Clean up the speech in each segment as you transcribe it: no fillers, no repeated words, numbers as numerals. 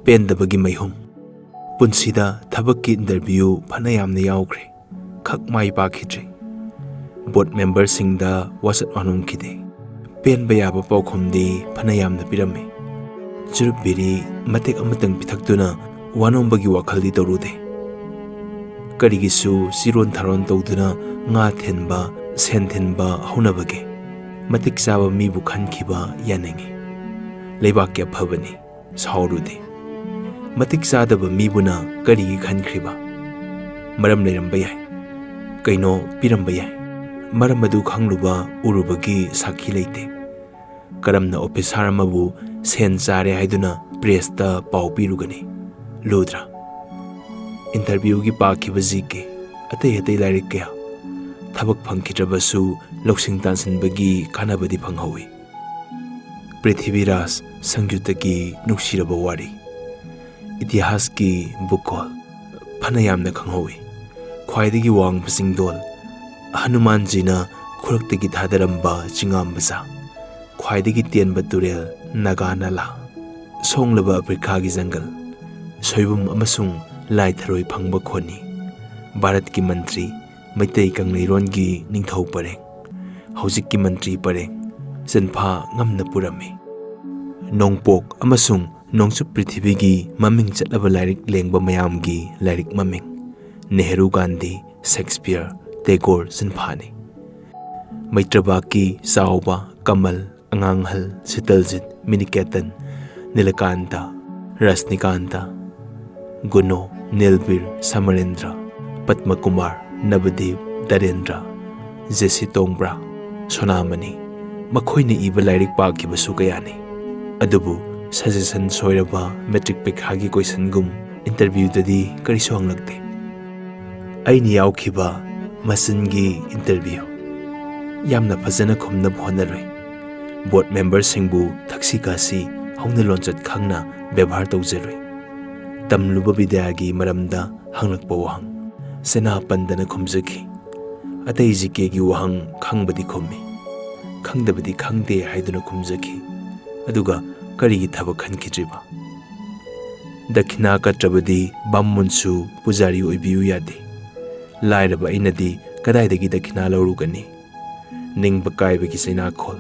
पेंदबगी मैहुम पुंसीदा थबक्की interview फना यामना यावख्रे खक माई पाखिद्रे board member सिंगदा वासत वानुम खिदे पेनबा याबा पाउखुमदी फना यामना पिरमे चुरुप बिरी मतेक अमतंग पिथक्तुना वानोंबगी वाखलदी तौरुदे करिगिसु सिरोन थारोन तौदुना nga thenba sen thenba haunabage matik saba mi bu khankiba yanengi leibak kya phabani saurude matik sadaba mi buna kari khankhriba maram leiramba yai kaino piramba yai maram adu khangluba urubagi sakhi leite karamna officer amabu sen sare haiduna press ta pau pirugani ludra interview gi pakhiba jike atei atei lairik kya थबक फंखिद्रबसु लौसिंग तानसनबगी कानाबदी फंगहौई Prithviraj संयुक्तकी नुक्सिरब वारी इतिहास की बुकॉल फना यामना खंगहौई ख्वाइदगी वांग पसिंगदोल हनुमान जीना खुरक्तगी थादरंबा चिंगामबजा ख्वाइदगी तेनबा तुरेल नागानाला सोंगलबा Africa की जंगल सोइबुम अमसुंग लाइथरोय फंगबा खोनी भारत की मंत्री मैतई कंगलेरोन की निंगथौ परेंग हौजिक की मंत्री परेंग जनफा ngamna purami nongpok amasung nongchup पृथ्वी की ममिंग चटलबा लाइरिक लेंगबा मयाम की लाइरिक ममिंग नेहरू गांधी शेक्सपियर टैगोर जनफानी मैत्रबा की साउबा कमल अंगांगहल सितलजित मिनिकेतन नीलकांता रजनीकांता गुनो नीलबीर समरेंद्र पद्म कुमार नवदीप दरेंद्र जेसी तोंगब्रा सोनामनी मखोइने इबा लाइरिक पाखिबसु कयानी अदुबु सजेशन सोइरबा मैट्रिक पेखागी क्वेश्चनगुम इंटरव्यू ददी करिसु हंगलक्ते आइनी यावखिबा मसिनगी इंटरव्यू यामना फजना खुमना होनरoi बोर्ड मेंबर सिंगबु थक्सी कासी हौना लोंचत खंगना व्यवहार तौजरoi तमलुबा विद्यागी मरमदा हंगलकपा वहंग सेना पंदना खुमजखी अतई जिके की वहंग खंगबदी खुमी खंगदबदी खंगदे हाइदुना खुमजखी अदुगा करिगी थबक खनखिद्रिबा दक्षिणा कट्रबदी बामुनसु पुजारी ओइबियु यादे लाइरबा इनदी कदाइदगी दक्षिणा लौरुगनी निंगबा काइबगी सैनाखोल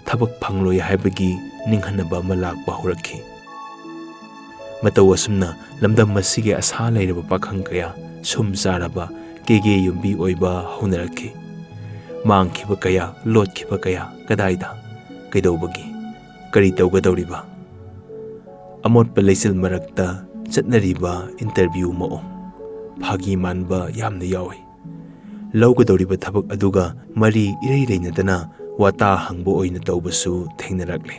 थबक फंगलोय हाइबगी निंगहनबा मलाकबा होरखी मतौ असुमना लमदम मसिगे आशा लैरबा पाखंग कया सुम चारबा केगे युम्बी ओइबा होनरखी मांगखिबा कया लोटखिबा कया कदाइदा कैदौबगी करी तौगदौरिबा अमोटपा लैसिल मरक्ता चटनरिबा इंटरव्यू मओ फागी मानबा यामना यावै लौगदौरिबा थबक अदुगा मरी इरै लैनदना वाता हंगबो ओइना तौबसु थेंगनरक्ले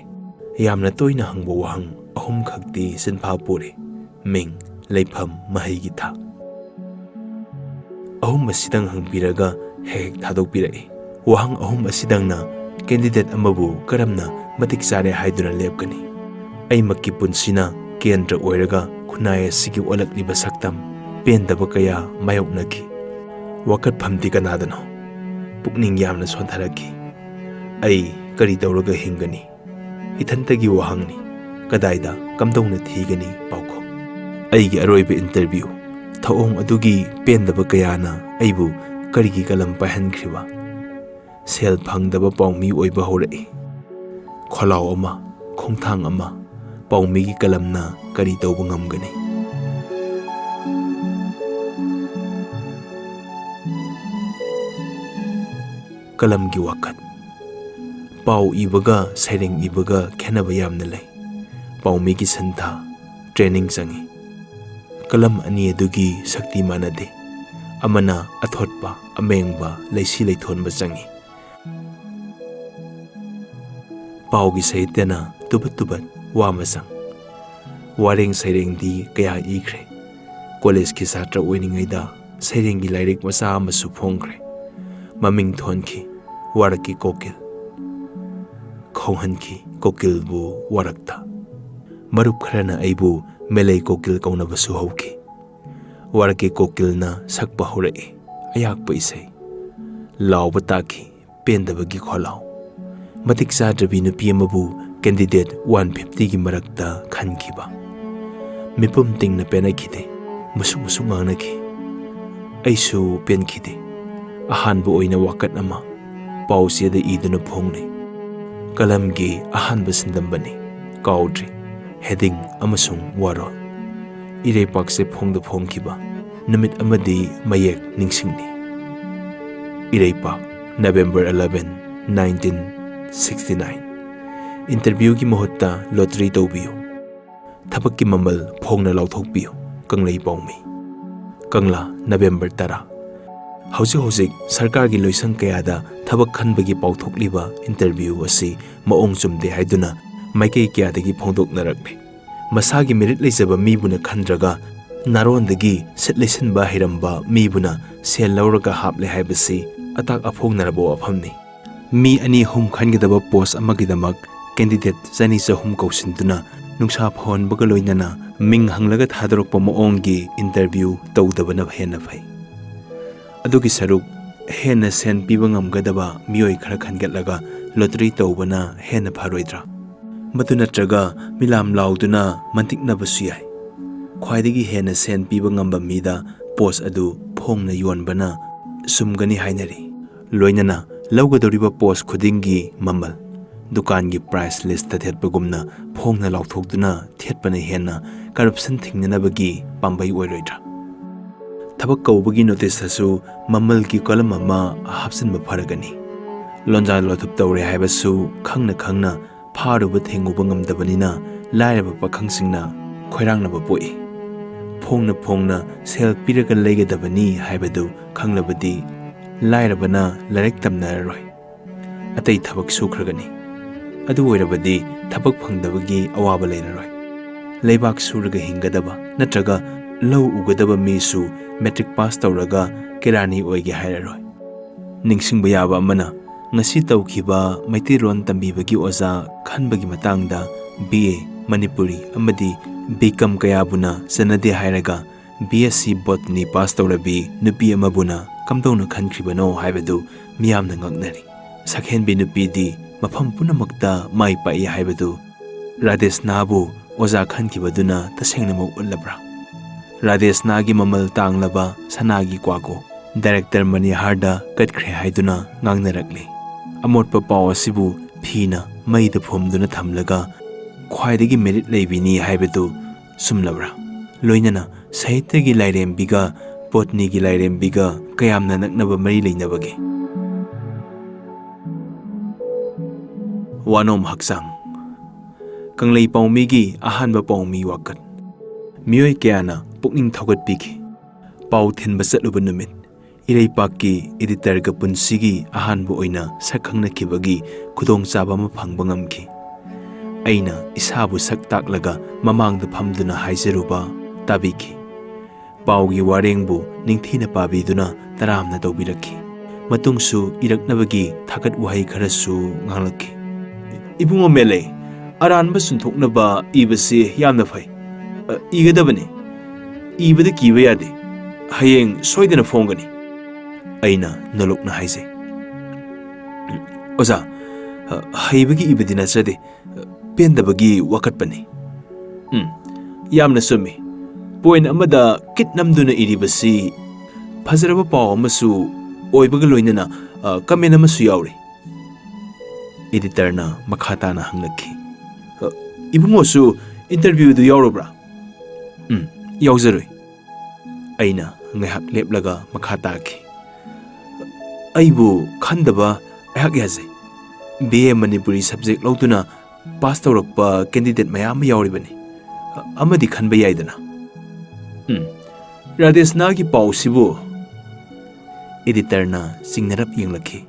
यामना तोइना हंगबो वहंग अहुम खक्ति सिनफा पुरे मिंग लैफम महैगी था अहुम असिदंग हंगबिरगा हेक थादोकबिरई वहंग अहुम असिदंगना कैंडिडेट अमबु करमना मतिक सारे हाइदुना लेपकनी अइमक्की पुंसिना केंद्र ओइरगा खुनाय सिगी ओलक्लिबा सक्तम पेंदबा कया मायोकनखी वकत फमति कनादनो पुकनिंग यामना सोंथरखी अई करी तौरगा हिंगनी इथंतगी वहंगनी कदाइदा कमदौना थीगनी पाउखो अईगी अरोइबा इंटरव्यू थौओंग अदुगी पेंदबा कयाना अइबु करिगी कलम पाहनख्रिबा सेल फंगदबा पाउमी ओइबा होरई खोलाव अमा खोंथांग अमा पाउमीगी कलमना करी तौबा ngamgani कलमगी वखत पाउ इबगा सैरेंग इबगा खेनबा यामना लै पाउमीगी संथा ट्रेनिंग चंगी कलम अनि अदुगी शक्ति मानदे अमना अथोटपा अमेंगबा लैसी लैथोनबा चंगी पाउगी साहित्यना तुबत तुबत वामसंग वारेंग सैरेंगदी कया इख्रे कॉलेज की छात्र ओइनिङैदा सैरेंगी लाइरिक मचा अमसु फोंख्रे ममिंग थोनखी वारकी कोकिल खोहनखी कोकिलबु वारक्ता मरुप खरना अइबु मेलै कोकिल कौनबसु हौखी वारकी कोकिलना सकपा होरई अयाकपा इसै लाउबा ताखी पेंदबगी खोलाव मतिक चाद्रबी नुपी अमबु कैंडिडेट 150 की मरक्ता खनखिबा Mipum tingna penakide, musuk musuk nganaki. Aisu penkide, ahanbu oina wakat ama, pausiyada iduna phongne. Kalamgi ahanba sindambani, kaudri, heading amasung warol. Irepakse phongda phongkiba, namit amadi mayek ningsingni. Irepak, November 11, 1969. Interview ki mahutta lottery tawbiyo. Thabak ki mamal phongna lauthokpiyo, Kanglei Paumi. Kangla, November 10. Hauzik sarkar gi loisang kayada thabak khanbagi pauthokliba interview asi maong chumde haiduna maikei kyadagi phongdoknarakni. Masagi merit leisaba mibuna khandraga narondagi setlesinba hiramba mibuna sel lauraga haple haibasi atak aphongnarabo aphamni. Mi ani hum khangidaba post amagidamak candidate Zani Zahum Kausinduna nungsa phon bagaloinana ming hanglaga thadorokpa maonggi interview tawdabana hena phai. Adugi saruk hena sen piba ngamgadaba mioi khara khangatlaga lottery tawbana hena pharoidra. Madu natraga milam lauduna mantiknabasu yai. Khwaidagi hena sen piba ngamba mida post adu phongna yonbana sumgani hainari. Loinana laugadoriba post khudingi mamal dukan gi price list ta thetpagumna phongna lauthokduna thetpana hena corruption thingnabagi pambai oiroidra. Thabak kaubagi notice asu mamal gi column ama hapsin mafaragani. Lonja lothup tawre haibasu khangna pharuba thenguba ngamdabanina lairaba pakhangsingna khoirangnaba poi. Phongna sel piraga legadabani haibadu khanglabadi lairabana larek tamnaroi. Atai thabak sukragani. Adu oirabadi thabak phangdabagi awaba leiraroi. Leibak suraga hingadaba natraga lau ugadaba misu metric pass tawraga kerani oige hairaroi. Ningsingba yaba amana ngasi tawkhiba maitiron tambibagi oza khanbagi matangda BA Manipuri amadi Bikam kayabuna sanade hairaga BSc Botany pass tawrabi nupi amabuna kamdawna khankribano haibadu miyamna ngagnari. Sakhenbi nupidi mafam punamakta mai pai haibadu Radesh Nabu oza khankibaduna tasengnamak ullabra. Radesh Nagi mamal tanglaba sanagi kwago Director Maniharda katkre haiduna ngangnarakli. Amotpa paw asibu phina maida phomduna thamlaga khwaidagi merit leibini haibadu sumlabra. Loinana sahitya gi lairembiga botany gi lairembiga kayamna naknaba mari leinabagi. Wanom haksang Kanglei Paumi gi ahanba paumi wakat. Mioi kyana pukning thogat piki. Pau thinba satluba numit. Ireipak ki editor ga punsigi ahanba oina sakhangna kibagi khudong chaba ma phangba ngamki. Aina isabu saktaklaga mamangda phamduna haizeruba tabiki. Pau gi warengbu ningthina pabiduna taramna tawbirakhi. Matungsu iraknabagi thakat wahai kharasu ngalakhi. Ibungo mele aranba sunthoknaba ibasi yamna phai. Igadabani ibada kiba yade hayeng soidana phongani. Aina nolokna haise. Oza haibagi ibadi nasrade pendabagi wakatpani. Yamna sumi point amada kitnamduna iribasi phazaraba paw amasu oibaga loinana comment amasu yauri. Editorna makhatana hanglakhi. Ibungosu interview du yaurobra. Yauzaroi. Aina ngahak leplaga makhataki. Aibu khandaba ahak yaze. BA Manipuri subject lautuna pass tawrakpa candidate mayam yauribani. Amadi khanba yaidana. Radesh Nagi paw sibu. Editorna singnarap yenglakhi.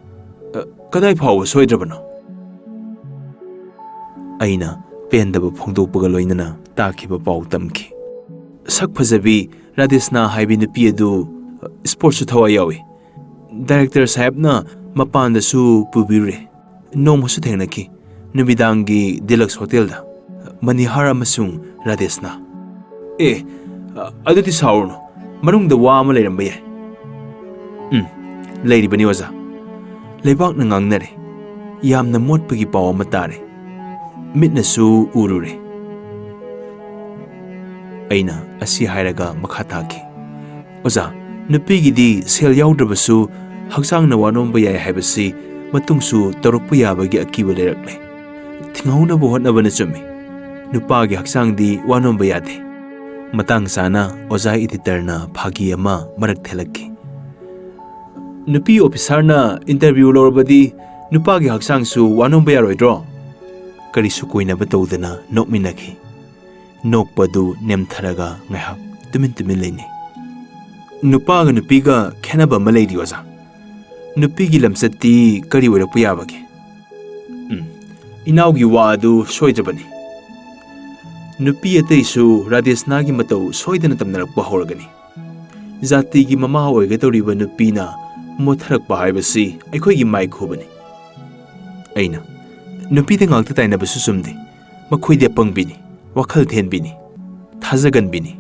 Kadai paw soidrabana. Aina pendaba phongdokpaga loinana takhiba paw tamki. Sak phajabi Radeshna haibi nupi adu sports thawa yawi. Director sahibna mapanda su pubire. Nomasu thengnaki nubidangi Deluxe Hotel da Manihar amasung Radeshna. Aduti saurno manungda wa ama leiramba yai. Leiribani oza. Leibakna ngangnare. Yamna motpagi paw ama tare. Mitnasu urure. ꯑꯩꯅ ꯑꯁꯤ ꯍꯥꯏꯔꯒ ꯃꯈꯥ ꯇꯥꯈꯤ꯫ ꯑꯣꯖꯥ, ꯅꯨꯄꯤꯒꯤꯗꯤ ꯁꯦꯜ ꯌꯥꯎꯗ꯭ꯔꯕꯁꯨ ꯍꯛꯆꯥꯡꯅ ꯋꯥꯅꯣꯝꯕ ꯌꯥꯏ ꯍꯥꯏꯕꯁꯤ ꯃꯇꯨꯡꯁꯨ ꯇꯧꯔꯛꯄ ꯌꯥꯕꯒꯤ ꯑꯀꯤꯕ ꯂꯩꯔꯛꯂꯦ꯫ ꯊꯤꯡꯍꯧꯅꯕ ꯍꯣꯠꯅꯕꯅ ꯆꯨꯝꯃꯤ꯫ ꯅꯨꯄꯥꯒꯤ ꯍꯛꯆꯥꯡꯗꯤ ꯋꯥꯅꯣꯝꯕ ꯌꯥꯗꯦ꯫ ꯃꯇꯥꯡ ꯆꯥꯅ ꯑꯣꯖꯥ ꯏꯗꯤꯇꯔꯅ ꯐꯥꯒꯤ ꯑꯃ ꯃꯔꯛ ꯊꯦꯜꯂꯛꯈꯤ꯫ ꯅꯨꯄꯤ ꯑꯣꯐꯤꯁꯥꯔꯅ ꯏꯟꯇꯔꯚ꯭ꯌꯨ ꯂꯧꯔꯕꯗꯤ ꯅꯨꯄꯥꯒꯤ ꯍꯛꯆꯥꯡꯁꯨ ꯋꯥꯅꯣꯝꯕ ꯌꯥꯔꯣꯏꯗ꯭ꯔꯣ? ꯀꯔꯤꯁꯨ ꯀꯣꯏꯅꯕ ꯇꯧꯗꯅ ꯅꯣꯛꯃꯤꯟꯅꯈꯤ꯫ ꯅꯣꯛꯄꯗꯨ ꯅꯦꯝꯊꯔꯒ ꯉꯥꯏꯍꯥꯛ ꯇꯨꯃꯤꯟ ꯂꯩꯅꯩ꯫ ꯅꯨꯄꯥꯒ ꯅꯨꯄꯤꯒ ꯈꯦꯟꯅꯕ ꯑꯃ ꯂꯩꯔꯤ ꯑꯣꯖꯥ꯫ ꯅꯨꯄꯤꯒꯤ ꯂꯝꯆꯠꯇꯤ ꯀꯔꯤ ꯑꯣꯏꯔꯛꯄ ꯌꯥꯕꯒꯦ? ꯏꯅꯥꯎꯒꯤ ꯋꯥ ꯑꯗꯨ ꯁꯣꯏꯗ꯭ꯔꯕꯅꯤ꯫ ꯅꯨꯄꯤ ꯑꯇꯩꯁꯨ ꯔꯥꯙꯦꯁꯅꯥꯒꯤ ꯃꯇꯧ ꯁꯣꯏꯗꯅ ꯇꯝꯅꯔꯛꯄ ꯍꯧꯔꯒꯅꯤ꯫ ꯖꯥꯇꯤꯒꯤ ꯃꯃꯥ ꯑꯣꯏꯒꯗꯧꯔꯤꯕ ꯅꯨꯄꯤꯅ ꯃꯣꯠꯊꯔꯛꯄ ꯍꯥꯏꯕꯁꯤ ꯑꯩꯈꯣꯏꯒꯤ ꯃꯥꯏ ꯈꯨꯕꯅꯤ꯫ ꯑꯩꯅ ꯅꯨꯄꯤꯗ ꯉꯥꯛꯇ ꯇꯥꯏꯅꯕꯁꯨ ꯆꯨꯝꯗꯦ꯫ ꯃꯈꯣꯏꯗꯤ ꯑꯄꯪꯕꯤꯅꯤ, ꯋꯥꯈꯜ ꯊꯦꯟꯕꯤꯅꯤ, ꯊꯥꯖꯒꯟꯕꯤꯅꯤ꯫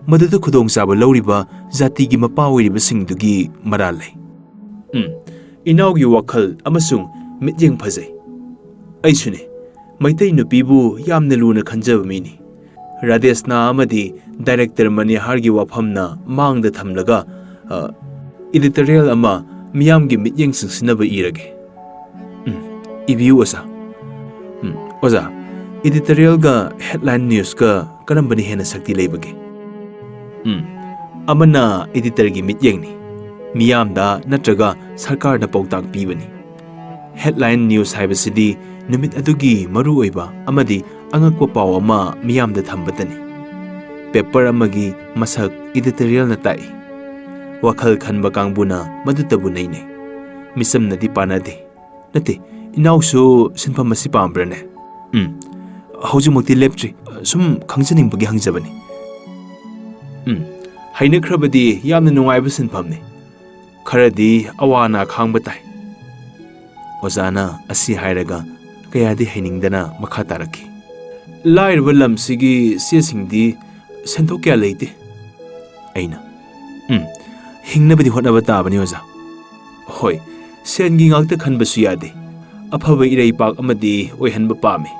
ꯃꯗꯨꯗ ꯈꯨꯗꯣꯡꯆꯥꯕ ꯂꯧꯔꯤꯕ ꯖꯥꯇꯤꯒꯤ ꯃꯄꯥ ꯑꯣꯏꯔꯤꯕꯁꯤꯡꯗꯨꯒꯤ ꯃꯔꯥꯜ ꯂꯩ꯫ ꯏꯅꯥꯎꯒꯤ ꯋꯥꯈꯜ ꯑꯃꯁꯨꯡ ꯃꯤꯠꯌꯦꯡ ꯐꯖꯩ꯫ ꯑꯩꯁꯨꯅꯦ, ꯃꯩꯇꯩ ꯅꯨꯄꯤꯕꯨ ꯌꯥꯝꯅ ꯂꯨꯅ ꯈꯟꯖꯕ ꯃꯤꯅꯤ꯫ ꯔꯥꯙꯦꯁꯅꯥ ꯑꯃꯗꯤ ꯗꯥꯏꯔꯦꯛꯇꯔ ꯃꯅꯤꯍꯥꯔꯒꯤ ꯋꯥꯐꯝꯅ ꯃꯥꯡꯗ ꯊꯝꯂꯒ ꯏꯗꯤꯇꯣꯔꯤꯌꯦꯜ ꯑꯃ ꯃꯤꯌꯥꯝꯒꯤ ꯃꯤꯠꯌꯦꯡ ꯆꯤꯡꯁꯤꯟꯅꯕ ꯏꯔꯒꯦ꯫ ꯏꯕꯤꯌꯨ ꯑꯣꯖꯥ꯫ ꯑꯣꯖꯥ, ꯏꯗꯤꯇꯣꯔꯤꯌꯦꯜꯒ ꯍꯦꯗꯂꯥꯏꯟ ꯅ꯭ꯌꯨꯁꯀ ꯀꯔꯝꯕꯅ ꯍꯦꯟꯅ ꯁꯛꯇꯤ ꯂꯩꯕꯒꯦ? ꯑꯃꯅ ꯏꯗꯤꯇꯔꯒꯤ ꯃꯤꯠꯌꯦꯡꯅꯤ, ꯃꯤꯌꯥꯝꯗ ꯅꯠꯇ꯭ꯔꯒ ꯁꯔꯀꯥꯔꯗ ꯄꯥꯎꯇꯥꯛ ꯄꯤꯕꯅꯤ꯫ ꯍꯦꯗꯂꯥꯏꯟ ꯅ꯭ꯌꯨꯁ ꯍꯥꯏꯕꯁꯤꯗꯤ ꯅꯨꯃꯤꯠ ꯑꯗꯨꯒꯤ ꯃꯔꯨꯑꯣꯏꯕ ꯑꯃꯗꯤ ꯑꯉꯛꯄ ꯄꯥꯎ ꯑꯃ ꯃꯤꯌꯥꯝꯗ ꯊꯝꯕꯇꯅꯤ꯫ ꯄꯦꯄꯔ ꯑꯃꯒꯤ ꯃꯁꯛ ꯏꯗꯤꯇꯣꯔꯤꯌꯦꯜꯅ ꯇꯥꯛꯏ꯫ ꯋꯥꯈꯜ ꯈꯟꯕ ꯀꯥꯡꯕꯨꯅ ꯃꯗꯨꯇꯕꯨ ꯅꯩꯅꯩ꯫ ꯃꯤꯆꯝꯅꯗꯤ ꯄꯥꯅꯗꯦ꯫ ꯅꯠꯇꯦ, ꯏꯅꯥꯎꯁꯨ ꯁꯤꯟꯐꯝ ꯑꯁꯤ ꯄꯥꯝꯕ꯭ꯔꯅꯦ? ꯍꯧꯖꯤꯛꯃꯛꯇꯤ ꯂꯦꯞꯇ꯭ꯔꯤ, ꯁꯨꯝ ꯈꯪꯖꯅꯤꯡꯕꯒꯤ ꯍꯪꯖꯕꯅꯤ꯫ ꯍꯩꯅꯈ꯭ꯔꯕꯗꯤ ꯌꯥꯝꯅ ꯅꯨꯡꯉꯥꯏꯕ ꯁꯤꯟꯐꯝꯅꯤ꯫ ꯈꯔꯗꯤ ꯑꯋꯥ ꯑꯅꯥ ꯈꯥꯡꯕ ꯇꯥꯏ꯫ ꯑꯣꯖꯥꯅ ꯑꯁꯤ ꯍꯥꯏꯔꯒ ꯀꯌꯥꯗꯤ ꯍꯩꯅꯤꯡꯗꯅ ꯃꯈꯥ ꯇꯥꯔꯛꯈꯤ꯫ ꯂꯥꯏꯔꯕ ꯂꯝꯁꯤꯒꯤ ꯆꯦꯁꯤꯡꯗꯤ ꯁꯦꯟꯊꯣꯛ ꯀꯌꯥ ꯂꯩꯇꯦ꯫ ꯑꯩꯅ ꯍꯤꯡꯅꯕꯗꯤ ꯍꯣꯠꯅꯕ ꯇꯥꯕꯅꯤ ꯑꯣꯖꯥ꯫ ꯍꯣꯏ, ꯁꯦꯟꯒꯤ ꯉꯥꯛꯇ ꯈꯟꯕꯁꯨ ꯌꯥꯗꯦ꯫ ꯑꯐꯕ ꯏꯔꯩꯄꯥꯛ ꯑꯃꯗꯤ ꯑꯣꯏꯍꯟꯕ ꯄꯥꯝꯃꯤ꯫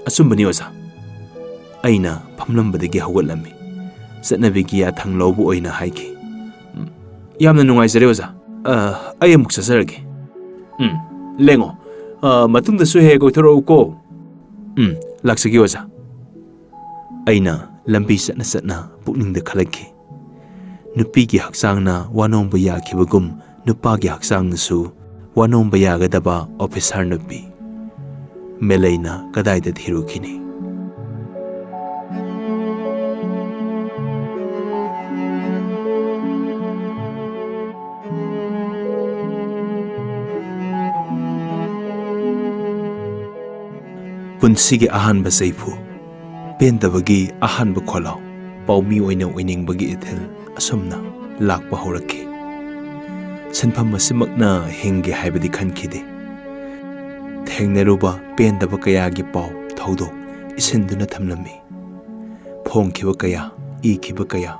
ꯑꯆꯨꯝꯕꯅꯤ ꯑꯣꯖꯥ꯫ ꯑꯩꯅ ꯐꯝꯂꯝꯕꯗꯒꯤ ꯍꯧꯒꯠꯂꯝꯃꯤ꯫ ꯆꯠꯅꯕꯤꯒꯤ ꯌꯥꯊꯪ ꯂꯧꯕ ꯑꯣꯏꯅ ꯍꯥꯏꯈꯤ꯫ ꯌꯥꯝꯅ ꯅꯨꯡꯉꯥꯏꯖꯔꯦ ꯑꯣꯖꯥ꯫ ꯑꯩ ꯑꯃꯨꯛ ꯆꯠꯆꯔꯒꯦ꯫ ꯂꯦꯡꯉꯣ, ꯃꯇꯨꯡꯗꯁꯨ ꯍꯦꯛ ꯀꯣꯏꯊꯣꯔꯛꯎꯀꯣ꯫ ꯂꯥꯛꯆꯒꯦ ꯑꯣꯖꯥ꯫ ꯑꯩꯅ ꯂꯝꯕꯤ ꯆꯠꯅ ꯄꯨꯛꯅꯤꯡꯗ ꯈꯜꯂꯛꯈꯤ꯫ ꯅꯨꯄꯤꯒꯤ ꯍꯛꯆꯥꯡꯅ ꯋꯥꯅꯣꯝꯕ ꯌꯥꯈꯤꯕꯒꯨꯝ ꯅꯨꯄꯥꯒꯤ ꯍꯛꯆꯥꯡꯅꯁꯨ ꯋꯥꯅꯣꯝꯕ ꯌꯥꯒꯗꯕ ꯑꯣꯐꯤꯁꯥꯔ ꯅꯨꯄꯤ ꯃꯦꯂꯩꯅ ꯀꯗꯥꯏꯗ ꯊꯤꯔꯨꯈꯤꯅꯤ? ꯄꯨꯟꯁꯤꯒꯤ ꯑꯍꯥꯟꯕ ꯆꯩꯐꯨ, ꯄꯦꯟꯗꯕꯒꯤ ꯑꯍꯥꯟꯕ ꯈꯣꯜꯂꯥꯎ, ꯄꯥꯎꯃꯤ ꯑꯣꯏꯅ ꯑꯣꯏꯅꯤꯡꯕꯒꯤ ꯏꯊꯤꯜ ꯑꯁꯨꯝꯅ ꯂꯥꯛꯄ ꯍꯧꯔꯛꯈꯤ꯫ ꯁꯤꯟꯐꯝ ꯑꯁꯤꯃꯛꯅ ꯍꯤꯡꯒꯦ ꯍꯥꯏꯕꯗꯤ ꯈꯟꯈꯤꯗꯦ꯫ ꯊꯦꯡꯅꯔꯨꯕ ꯄꯦꯟꯗꯕ ꯀꯌꯥꯒꯤ ꯄꯥꯎ ꯊꯧꯗꯣꯛ ꯏꯁꯤꯟꯗꯨꯅ ꯊꯝꯂꯝꯃꯤ꯫ ꯐꯣꯡꯈꯤꯕ ꯀꯌꯥ, ꯏꯈꯤꯕ ꯀꯌꯥ,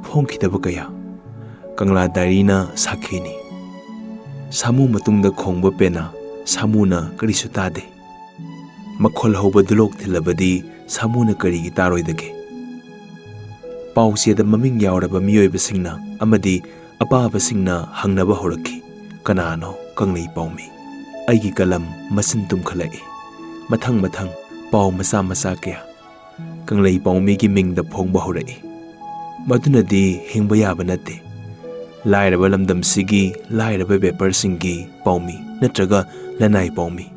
ꯐꯣꯡꯈꯤꯗꯕ ꯀꯌꯥ, ꯀꯪꯂꯥ ꯗꯥꯏꯔꯤꯅ ꯁꯥꯈꯤꯅꯤ꯫ ꯁꯥꯃꯨ ꯃꯇꯨꯡꯗ ꯈꯣꯡꯕ ꯄꯦꯅꯥ, ꯁꯥꯃꯨꯅ ꯀꯔꯤꯁꯨ ꯇꯥꯗꯦ꯫ ꯃꯈꯣꯜ ꯍꯧꯕ ꯗꯨꯂꯣꯛ ꯊꯤꯜꯂꯕꯗꯤ ꯁꯥꯃꯨꯅ ꯀꯔꯤꯒꯤ ꯇꯥꯔꯣꯏꯗꯒꯦ? ꯄꯥꯎꯆꯦꯗ ꯃꯃꯤꯡ ꯌꯥꯎꯔꯕ ꯃꯤꯑꯣꯏꯕꯁꯤꯡꯅ ꯑꯃꯗꯤ ꯑꯄꯥꯕꯁꯤꯡꯅ ꯍꯪꯅꯕ ꯍꯧꯔꯛꯈꯤ꯫ ꯀꯅꯥꯅꯣ ꯀꯪꯂꯩ ꯄꯥꯎꯃꯤ? ꯑꯩꯒꯤ ꯀꯂꯝ ꯃꯆꯤꯟ ꯇꯨꯝꯈꯠꯂꯛꯏ꯫ ꯃꯊꯪ ꯄꯥꯎ ꯃꯆꯥ ꯀꯌꯥ ꯀꯪꯂꯩ ꯄꯥꯎꯃꯤꯒꯤ ꯃꯤꯡꯗ ꯐꯣꯡꯕ ꯍꯧꯔꯛꯏ꯫ ꯃꯗꯨꯅꯗꯤ ꯍꯤꯡꯕ ꯌꯥꯕ ꯅꯠꯇꯦ꯫ ꯂꯥꯏꯔꯕ ꯂꯝꯗꯝꯁꯤꯒꯤ ꯂꯥꯏꯔꯕ ꯕꯦꯄꯔꯁꯤꯡꯒꯤ ꯄꯥꯎꯃꯤ ꯅꯠꯇ꯭ꯔꯒ ꯂꯅꯥꯏ ꯄꯥꯎꯃꯤ꯫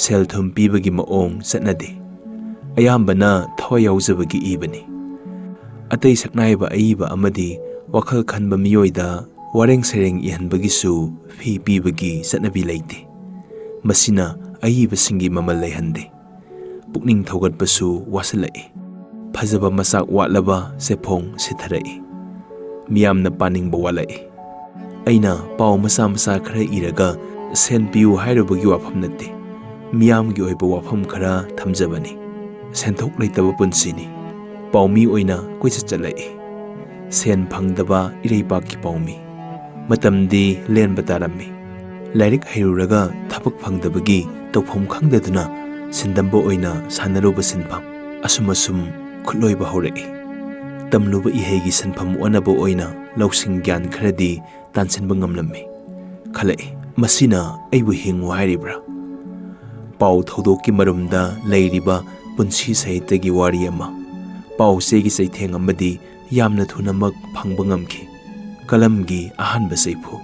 ꯁꯦꯜ ꯊꯨꯝ ꯄꯤꯕꯒꯤ ꯃꯑꯣꯡ ꯆꯠꯅꯗꯦ꯫ ꯑꯌꯥꯝꯕꯅ ꯊꯋꯥꯏ ꯌꯥꯎꯖꯕꯒꯤ ꯏꯕꯅꯤ꯫ ꯑꯇꯩ ꯁꯛꯅꯥꯏꯕ ꯑꯏꯕ ꯑꯃꯗꯤ ꯋꯥꯈꯜ ꯈꯟꯕ ꯃꯤꯑꯣꯏꯗ ꯋꯥꯔꯦꯡ ꯁꯩꯔꯦꯡ ꯏꯍꯟꯕꯒꯤꯁꯨ ꯐꯤ ꯄꯤꯕꯒꯤ ꯆꯠꯅꯕꯤ ꯂꯩꯇꯦ꯫ ꯃꯁꯤꯅ ꯑꯏꯕꯁꯤꯡꯒꯤ ꯃꯃꯜ ꯂꯩꯍꯟꯗꯦ꯫ ꯄꯨꯛꯅꯤꯡ ꯊꯧꯒꯠꯄꯁꯨ ꯋꯥꯁꯤꯜꯂꯛꯏ꯫ ꯐꯖꯕ ꯃꯆꯥꯛ ꯋꯥꯠꯂꯕ ꯆꯦꯐꯣꯡ ꯁꯤꯊꯔꯛꯏ꯫ ꯃꯤꯌꯥꯝꯅ ꯄꯥꯅꯤꯡꯕ ꯋꯥꯠꯂꯛꯏ꯫ ꯑꯩꯅ ꯄꯥꯎ ꯃꯆꯥ ꯈꯔ ꯏꯔꯒ ꯁꯦꯟ ꯄꯤꯌꯨ ꯍꯥꯏꯔꯨꯕꯒꯤ ꯋꯥꯐꯝ ꯅꯠꯇꯦ꯫ ꯃꯤꯌꯥꯝꯒꯤ ꯑꯣꯏꯕ ꯋꯥꯐꯝ ꯈꯔ ꯊꯝꯖꯕꯅꯤ꯫ ꯁꯦꯟꯊꯣꯛ ꯂꯩꯇꯕ ꯄꯨꯟꯁꯤꯅꯤ꯫ ꯄꯥꯎꯃꯤ ꯑꯣꯏꯅ ꯀꯣꯏꯆꯠ ꯆꯠꯂꯛꯏ꯫ ꯁꯦꯟ ꯐꯪꯗꯕ ꯏꯔꯩꯄꯥꯛꯀꯤ ꯄꯥꯎꯃꯤ꯫ ꯃꯇꯝꯗꯤ ꯂꯦꯟꯕ ꯇꯥꯔꯝꯃꯤ꯫ ꯂꯥꯏꯔꯤꯛ ꯍꯩꯔꯨꯔꯒ ꯊꯕꯛ ꯐꯪꯗꯕꯒꯤ ꯇꯧꯐꯝ ꯈꯪꯗꯗꯨꯅ ꯁꯤꯟꯗꯝꯕ ꯑꯣꯏꯅ ꯁꯥꯟꯅꯔꯨꯕ ꯁꯤꯟꯐꯝ꯫ ꯑꯁꯨꯝ ꯈꯨꯠꯂꯣꯏꯕ ꯍꯧꯔꯛꯏ꯫ ꯇꯝꯂꯨꯕ ꯏꯍꯩꯒꯤ ꯁꯤꯟꯐꯝ ꯑꯣꯟꯅꯕ ꯑꯣꯏꯅ ꯂꯧꯁꯤꯡ ꯒ꯭ꯌꯥꯟ ꯈꯔꯗꯤ ꯇꯥꯟꯁꯤꯟꯕ ꯉꯝꯂꯝꯃꯤ꯫ ꯈꯜꯂꯛꯏ, ꯃꯁꯤꯅ ꯑꯩꯕꯨ ꯍꯤꯡꯉꯨ ꯍꯥꯏꯔꯤꯕ꯭ꯔꯥ? ꯄꯥꯎ ꯊꯧꯗꯣꯛꯀꯤ ꯃꯔꯨꯝꯗ ꯂꯩꯔꯤꯕ ꯄꯨꯟꯁꯤ ꯁꯥꯍꯤꯇ꯭ꯌꯒꯤ ꯋꯥꯔꯤ ꯑꯃ, ꯄꯥꯎ ꯆꯦꯒꯤ ꯆꯩꯊꯦꯡ ꯑꯃꯗꯤ ꯌꯥꯝꯅ ꯊꯨꯅꯃꯛ ꯐꯪꯕ ꯉꯝꯈꯤ꯫ ꯀꯂꯝꯒꯤ ꯑꯍꯥꯟꯕ ꯆꯩꯐꯨ,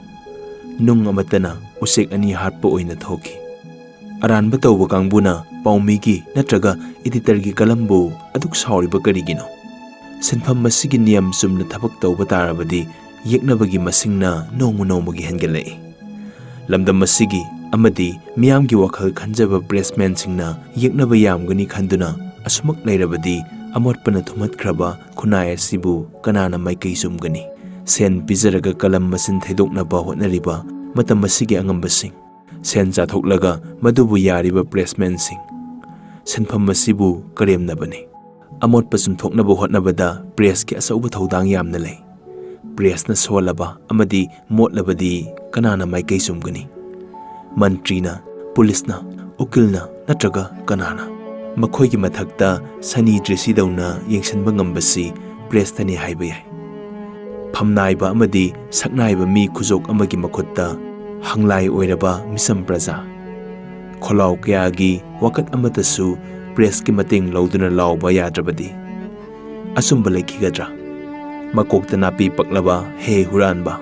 ꯅꯨꯡ ꯑꯃꯠꯇꯅ ꯎꯆꯦꯛ ꯑꯅꯤ ꯍꯥꯠꯄ ꯑꯣꯏꯅ ꯊꯣꯛꯈꯤ꯫ ꯑꯔꯥꯟꯕ ꯇꯧꯕ ꯀꯥꯡꯕꯨꯅ ꯄꯥꯎꯃꯤꯒꯤ ꯅꯠꯇ꯭ꯔꯒ ꯏꯗꯤꯇꯔꯒꯤ ꯀꯂꯝꯕꯨ ꯑꯗꯨꯛ ꯁꯥꯎꯔꯤꯕ ꯀꯔꯤꯒꯤꯅꯣ? ꯁꯤꯟꯐꯝ ꯑꯁꯤꯒꯤ ꯅꯤꯌꯝ ꯆꯨꯝꯅ ꯊꯕꯛ ꯇꯧꯕ ꯇꯥꯔꯕꯗꯤ ꯌꯦꯛꯅꯕꯒꯤ ꯃꯁꯤꯡꯅ ꯅꯣꯡꯃ ꯅꯣꯡꯃꯒꯤ ꯍꯦꯟꯒꯠꯂꯛꯏ꯫ ꯂꯝꯗꯝ ꯑꯁꯤꯒꯤ ꯑꯃꯗꯤ ꯃꯤꯌꯥꯝꯒꯤ ꯋꯥꯈꯜ ꯈꯟꯖꯕ ꯄ꯭ꯔꯦꯁꯃꯦꯟꯁꯤꯡꯅ ꯌꯦꯛꯅꯕ ꯌꯥꯝꯒꯅꯤ ꯈꯟꯗꯨꯅ ꯑꯁꯨꯃꯛ ꯂꯩꯔꯕꯗꯤ ꯑꯃꯣꯠꯄꯅ ꯊꯨꯝꯍꯠꯈ꯭ꯔꯕ ꯈꯨꯟꯅꯥꯏ ꯑꯁꯤꯕꯨ ꯀꯅꯥꯅ ꯃꯥꯏꯀꯩ ꯆꯨꯝꯒꯅꯤ? ꯁꯦꯟ ꯄꯤꯖꯔꯒ ꯀꯂꯝ ꯃꯁꯤꯟ ꯊꯩꯗꯣꯛꯅꯕ ꯍꯣꯠꯅꯔꯤꯕ ꯃꯇꯝ ꯑꯁꯤꯒꯤ ꯑꯉꯝꯕꯁꯤꯡ, ꯁꯦꯟ ꯆꯥꯊꯣꯛꯂꯒ ꯃꯗꯨꯕꯨ ꯌꯥꯔꯤꯕ ꯄ꯭ꯔꯦꯁꯃꯦꯟꯁꯤꯡ, ꯁꯤꯟꯐꯝ ꯑꯁꯤꯕꯨ ꯀꯔꯦꯝꯅꯕꯅꯤ꯫ ꯑꯃꯣꯠꯄ ꯆꯨꯝꯊꯣꯛꯅꯕ ꯍꯣꯠꯅꯕꯗ ꯄ꯭ꯔꯦꯁꯀꯤ ꯑꯆꯧꯕ ꯊꯧꯗꯥꯡ ꯌꯥꯝꯅ ꯂꯩ꯫ ꯄ꯭ꯔꯦꯁꯅ ꯁꯣꯜꯂꯕ ꯑꯃꯗꯤ ꯃꯣꯠꯂꯕꯗꯤ ꯀꯅꯥꯅ ꯃꯥꯏꯀꯩ ꯆꯨꯝꯒꯅꯤ? ꯃꯟꯇ꯭ꯔꯤꯅ, ꯄꯨꯂꯤꯁꯅ, ꯎꯀꯤꯜꯅ ꯅꯠꯇ꯭ꯔꯒ ꯀꯅꯥꯅ? ꯃꯈꯣꯏꯒꯤ ꯃꯊꯛꯇ ꯁꯅꯤ ꯗ꯭ꯔꯤꯁꯤꯗꯧꯅ ꯌꯦꯡꯁꯤꯟꯕ ꯉꯝꯕꯁꯤ ꯄ꯭ꯔꯦꯁꯇꯅꯤ ꯍꯥꯏꯕ ꯌꯥꯏ꯫ ꯐꯝꯅꯥꯏꯕ ꯑꯃꯗꯤ ꯁꯛꯅꯥꯏꯕ ꯃꯤ ꯈꯨꯖꯣꯛ ꯑꯃꯒꯤ ꯃꯈꯨꯠꯇ ꯍꯪꯂꯥꯏ ꯑꯣꯏꯔꯕ ꯃꯤꯆꯝ ꯄ꯭ꯔꯖꯥ, ꯈꯣꯜꯂꯥꯎ ꯀꯌꯥꯒꯤ ꯋꯥꯀꯠ ꯑꯃꯠꯇꯁꯨ ꯄ꯭ꯔꯦꯁꯀꯤ ꯃꯇꯦꯡ ꯂꯧꯗꯨꯅ ꯂꯥꯎꯕ ꯌꯥꯗ꯭ꯔꯕꯗꯤ ꯑꯆꯨꯝꯕ ꯂꯩꯈꯤꯒꯗ꯭ꯔꯥ? ꯃꯀꯣꯛꯇ ꯅꯥꯄꯤ ꯄꯛꯂꯕ ꯍꯦ ꯍꯨꯔꯥꯟꯕ,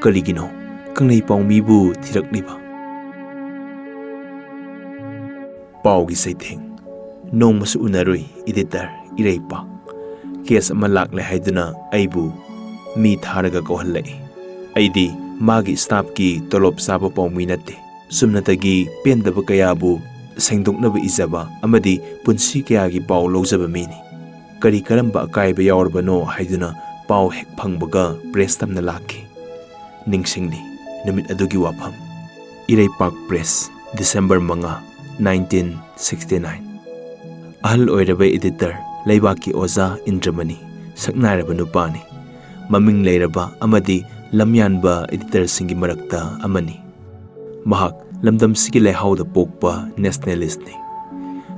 ꯀꯔꯤꯒꯤꯅꯣ ꯀꯪꯂꯩ ꯄꯥꯎꯃꯤꯕꯨ ꯊꯤꯔꯛꯂꯤꯕ? ꯄꯥꯎꯒꯤ ꯆꯩꯊꯦꯡ, ꯅꯣꯡꯃꯁꯨ ꯎꯅꯔꯨꯏ ꯏꯗꯤꯇꯔ ꯏꯔꯩꯄꯥꯛ, ꯀꯦꯁ ꯑꯃ ꯂꯥꯛꯂꯦ ꯍꯥꯏꯗꯨꯅ ꯑꯩꯕꯨ ꯃꯤ ꯊꯥꯔꯒ ꯀꯧꯍꯜꯂꯛꯏ꯫ ꯑꯩꯗꯤ ꯃꯥꯒꯤ ꯁ꯭ꯇꯥꯐꯀꯤ ꯇꯣꯂꯣꯞ ꯆꯥꯕ ꯄꯥꯎꯃꯤ ꯅꯠꯇꯦ꯫ ꯆꯨꯝꯅꯇꯒꯤ ꯄꯦꯟꯗꯕ ꯀꯌꯥꯕꯨ ꯁꯦꯡꯗꯣꯛꯅꯕ ꯏꯖꯕ ꯑꯃꯗꯤ ꯄꯨꯟꯁꯤ ꯀꯌꯥꯒꯤ ꯄꯥꯎ ꯂꯧꯖꯕ ꯃꯤꯅꯤ꯫ ꯀꯔꯤ ꯀꯔꯝꯕ ꯑꯀꯥꯏꯕ ꯌꯥꯎꯔꯕꯅꯣ ꯍꯥꯏꯗꯨꯅ ꯄꯥꯎ ꯍꯦꯛ ꯐꯪꯕꯒ ꯄ꯭ꯔꯦꯁ ꯇꯝꯅ ꯂꯥꯛꯈꯤ꯫ ꯅꯤꯡꯁꯤꯡꯂꯤ ꯅꯨꯃꯤꯠ ꯑꯗꯨꯒꯤ ꯋꯥꯐꯝ꯫ ꯏꯔꯩꯄꯥꯛ ꯄ꯭ꯔꯦꯁ, ꯗꯤꯁꯦꯝꯕꯔ 5, 1969꯫ ꯑꯍꯜ ꯑꯣꯏꯔꯕ ꯏꯗꯤꯇꯔ, ꯂꯩꯕꯥꯛꯀꯤ ꯑꯣꯖꯥ ꯏꯟꯗ꯭ꯔꯃꯅꯤ ꯁꯛꯅꯥꯏꯔꯕ ꯅꯨꯄꯥꯅꯤ꯫ ꯃꯃꯤꯡ ꯂꯩꯔꯕ ꯑꯃꯗꯤ ꯂꯝꯌꯥꯟꯕ ꯏꯗꯤꯇꯔꯁꯤꯡꯒꯤ ꯃꯔꯛꯇ ꯑꯃꯅꯤ꯫ ꯃꯍꯥꯛ ꯂꯝꯗꯝꯁꯤꯒꯤ ꯂꯩꯍꯥꯎꯗ ꯄꯣꯛꯄ ꯅꯦꯁꯅꯦꯂꯤꯁꯠꯅꯤ꯫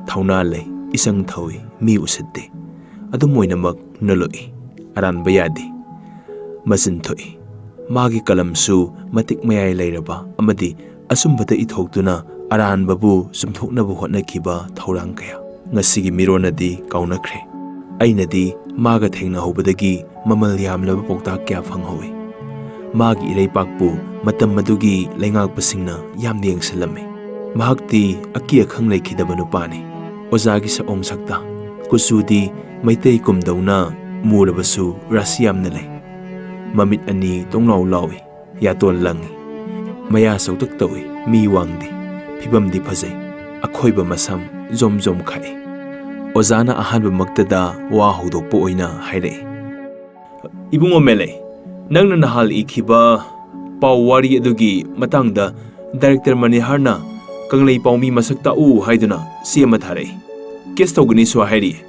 ꯊꯧꯅꯥ ꯂꯩ, ꯏꯆꯪ ꯊꯧꯏ, ꯃꯤ ꯎꯁꯤꯠꯇꯦ꯫ ꯑꯗꯨꯝ ꯑꯣꯏꯅꯃꯛ ꯅꯣꯂꯨꯛꯏ, ꯑꯔꯥꯟꯕ ꯌꯥꯗꯦ, ꯃꯆꯤꯟ ꯊꯣꯛꯏ꯫ ꯃꯥꯒꯤ ꯀꯂꯝꯁꯨ ꯃꯇꯤꯛ ꯃꯌꯥꯏ ꯂꯩꯔꯕ ꯑꯃꯗꯤ ꯑꯆꯨꯝꯕꯗ ꯏꯊꯣꯛꯇꯨꯅ ꯑꯔꯥꯟꯕꯕꯨ ꯆꯨꯝꯊꯣꯛꯅꯕ ꯍꯣꯠꯅꯈꯤꯕ ꯊꯧꯔꯥꯡ ꯀꯌꯥ ꯉꯁꯤꯒꯤ ꯃꯤꯔꯣꯟꯅꯗꯤ ꯀꯥꯎꯅꯈ꯭ꯔꯦ꯫ ꯑꯩꯅꯗꯤ ꯃꯥꯒ ꯊꯦꯡꯅꯍꯧꯕꯗꯒꯤ ꯃꯃꯜ ꯌꯥꯝꯂꯕ ꯄꯥꯎꯇꯥꯛ ꯀꯌꯥ ꯐꯪꯍꯧꯏ꯫ ꯃꯥꯒꯤ ꯏꯔꯩꯄꯥꯛꯄꯨ ꯃꯇꯝ ꯑꯗꯨꯒꯤ ꯂꯩꯉꯥꯛꯄꯁꯤꯡꯅ ꯌꯥꯝꯅ ꯌꯦꯡꯁꯤꯜꯂꯝꯃꯤ꯫ ꯃꯍꯥꯛꯇꯤ ꯑꯀꯤ ꯑꯈꯪ ꯂꯩꯈꯤꯗꯕ ꯅꯨꯄꯥꯅꯤ꯫ ꯑꯣꯖꯥꯒꯤ ꯁꯛꯑꯣꯡ ꯁꯛꯇ, ꯀꯨꯆꯨꯗꯤ ꯃꯩꯇꯩ ꯀꯨꯝꯗꯧꯅ ꯃꯨꯔꯕꯁꯨ ꯔꯥꯁꯤ ꯌꯥꯝꯅ ꯂꯩ꯫ ꯃꯃꯤꯠ ꯑꯅꯤ ꯇꯣꯡꯂꯥꯎ ꯂꯥꯎꯏ, ꯌꯥꯇꯣꯟ ꯂꯪꯏ, ꯃꯌꯥ ꯆꯧꯇꯛ ꯇꯧꯏ, ꯃꯤ ꯋꯥꯡꯗꯦ, ꯐꯤꯕꯝꯗꯤ ꯐꯖꯩ, ꯑꯈꯣꯏꯕ ꯃꯁꯝ ꯖꯣꯝ ꯖꯣꯝ ꯈꯥꯛꯏ꯫ ꯑꯣꯖꯥꯅ ꯑꯍꯥꯟꯕꯃꯛꯇꯗ ꯋꯥ ꯍꯧꯗꯣꯛꯄ ꯑꯣꯏꯅ ꯍꯥꯏꯔꯛꯏ, "ꯏꯕꯨꯡꯉꯣ ꯃꯦꯂꯩ, ꯅꯪꯅ ꯅꯍꯥꯟ ꯏꯈꯤꯕ ꯄꯥꯎ ꯋꯥꯔꯤ ꯑꯗꯨꯒꯤ ꯃꯇꯥꯡꯗ ꯗꯥꯏꯔꯦꯛꯇꯔ ꯃꯅꯤꯍꯥꯔꯅ ꯀꯪꯂꯩ ꯄꯥꯎꯃꯤ ꯃꯁꯛ ꯇꯥꯛꯎ ꯍꯥꯏꯗꯨꯅ ꯆꯦ ꯑꯃ ꯊꯥꯔꯛꯏ꯫ ꯀꯦꯁ ꯇꯧꯒꯅꯤꯁꯨ ꯍꯥꯏꯔꯤꯌꯦ꯫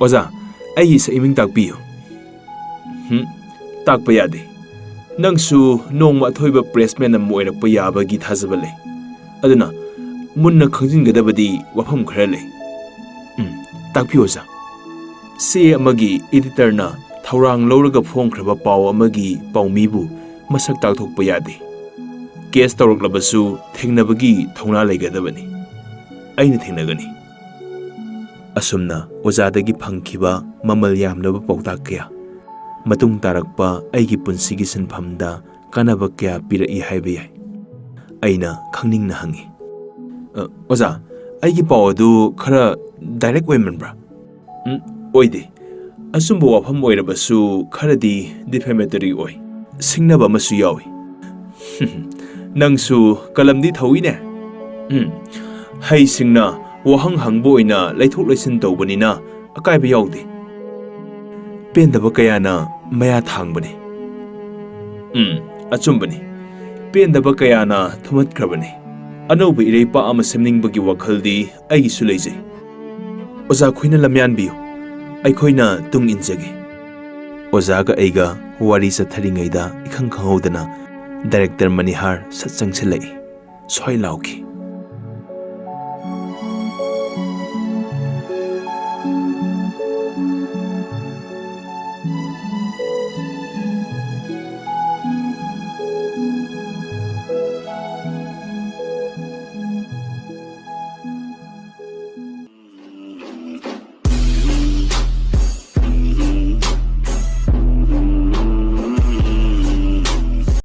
ꯑꯣꯖꯥ, ꯑꯩꯒꯤ ꯁꯛꯏꯃꯤꯡ ꯇꯥꯛꯄꯤꯌꯨ." "ꯇꯥꯛꯄ ꯌꯥꯗꯦ꯫ ꯅꯪꯁꯨ ꯅꯣꯡꯃ ꯑꯊꯣꯏꯕ ꯄ꯭ꯔꯦꯁꯃꯦꯟ ꯑꯃ ꯑꯣꯏꯔꯛꯄ ꯌꯥꯕꯒꯤ ꯊꯥꯖꯕ ꯂꯩ꯫ ꯑꯗꯨꯅ ꯃꯨꯟꯅ ꯈꯪꯖꯤꯟꯒꯗꯕꯗꯤ ꯋꯥꯐꯝ ꯈꯔ ꯂꯩ." "ꯇꯥꯛꯄꯤꯌꯨ ꯑꯣꯖꯥ." ꯆꯦ ꯑꯃꯒꯤ ꯏꯗꯤꯇꯔꯅ ꯊꯧꯔꯥꯡ ꯂꯧꯔꯒ ꯐꯣꯡꯈ꯭ꯔꯕ ꯄꯥꯎ ꯑꯃꯒꯤ ꯄꯥꯎꯃꯤꯕꯨ ꯃꯁꯛ ꯇꯥꯛꯊꯣꯛꯄ ꯌꯥꯗꯦ꯫ ꯀꯦꯁ ꯇꯧꯔꯛꯂꯕꯁꯨ ꯊꯦꯡꯅꯕꯒꯤ ꯊꯧꯅꯥ ꯂꯩꯒꯗꯕꯅꯤ꯫ ꯑꯩꯅ ꯊꯦꯡꯅꯒꯅꯤ꯫ ꯑꯁꯨꯝꯅ ꯑꯣꯖꯥꯗꯒꯤ ꯐꯪꯈꯤꯕ ꯃꯃꯜ ꯌꯥꯝꯂꯕ ꯄꯥꯎꯇꯥꯛꯀꯌꯥ ꯃꯇꯨꯡ ꯇꯥꯔꯛꯄ ꯑꯩꯒꯤ ꯄꯨꯟꯁꯤꯒꯤ ꯁꯤꯟꯐꯝꯗ ꯀꯥꯟꯅꯕ ꯀꯌꯥ ꯄꯤꯔꯛꯏ ꯍꯥꯏꯕ ꯌꯥꯏ꯫ ꯑꯩꯅ ꯈꯪꯅꯤꯡꯅ ꯍꯪꯉꯤ, "ꯑꯣꯖꯥ, ꯑꯩꯒꯤ ꯄꯥꯎ ꯑꯗꯨ ꯈꯔ ꯗꯥꯏꯔꯦꯛ ꯑꯣꯏꯃꯟꯕ꯭ꯔꯥ?" "ꯑꯣꯏꯗꯦ꯫ ꯑꯆꯨꯝꯕ ꯋꯥꯐꯝ ꯑꯣꯏꯔꯕꯁꯨ ꯈꯔꯗꯤ ꯗꯤꯐꯦꯃꯦꯇꯔꯤ ꯑꯣꯏ, ꯁꯤꯡꯅꯕ ꯑꯃꯁꯨ ꯌꯥꯎꯏ." "ꯅꯪꯁꯨ ꯀꯂꯝꯗꯤ ꯊꯧꯏꯅꯦ?" "ꯍꯩꯁꯤꯡꯅ ꯋꯥꯍꯪ ꯍꯪꯕ ꯑꯣꯏꯅ ꯂꯩꯊꯣꯛ ꯂꯩꯁꯤꯟ ꯇꯧꯕꯅꯤꯅ ꯑꯀꯥꯏꯕ ꯌꯥꯎꯗꯦ." "ꯄꯦꯟꯗꯕ ꯀꯌꯥꯅ ꯃꯌꯥ ꯊꯥꯡꯕꯅꯤ." "ꯑꯆꯨꯝꯕꯅꯤ, ꯄꯦꯟꯗꯕ ꯀꯌꯥꯅ ꯊꯨꯝꯍꯠꯈ꯭ꯔꯕꯅꯤ꯫ ꯑꯅꯧꯕ ꯏꯔꯩꯄꯥꯛ ꯑꯃ ꯁꯦꯝꯅꯤꯡꯕꯒꯤ ꯋꯥꯈꯜꯗꯤ ꯑꯩꯒꯤꯁꯨ ꯂꯩꯖꯩ꯫ ꯑꯣꯖꯥ ꯈꯣꯏꯅ ꯂꯝꯌꯥꯟꯕꯤꯌꯨ, ꯑꯩꯈꯣꯏꯅ ꯇꯨꯡ ꯏꯟꯖꯒꯦ." ꯑꯣꯖꯥꯒ ꯑꯩꯒ ꯋꯥꯔꯤ ꯆꯠꯊꯔꯤꯉꯩꯗ ꯏꯈꯪ ꯈꯪꯍꯧꯗꯅ ꯗꯥꯏꯔꯦꯛꯇꯔ ꯃꯅꯤꯍꯥꯔ ꯁꯠ ꯆꯪꯁꯤꯜꯂꯛꯏ꯫ ꯁ꯭ꯋꯥꯏ ꯂꯥꯎꯈꯤ,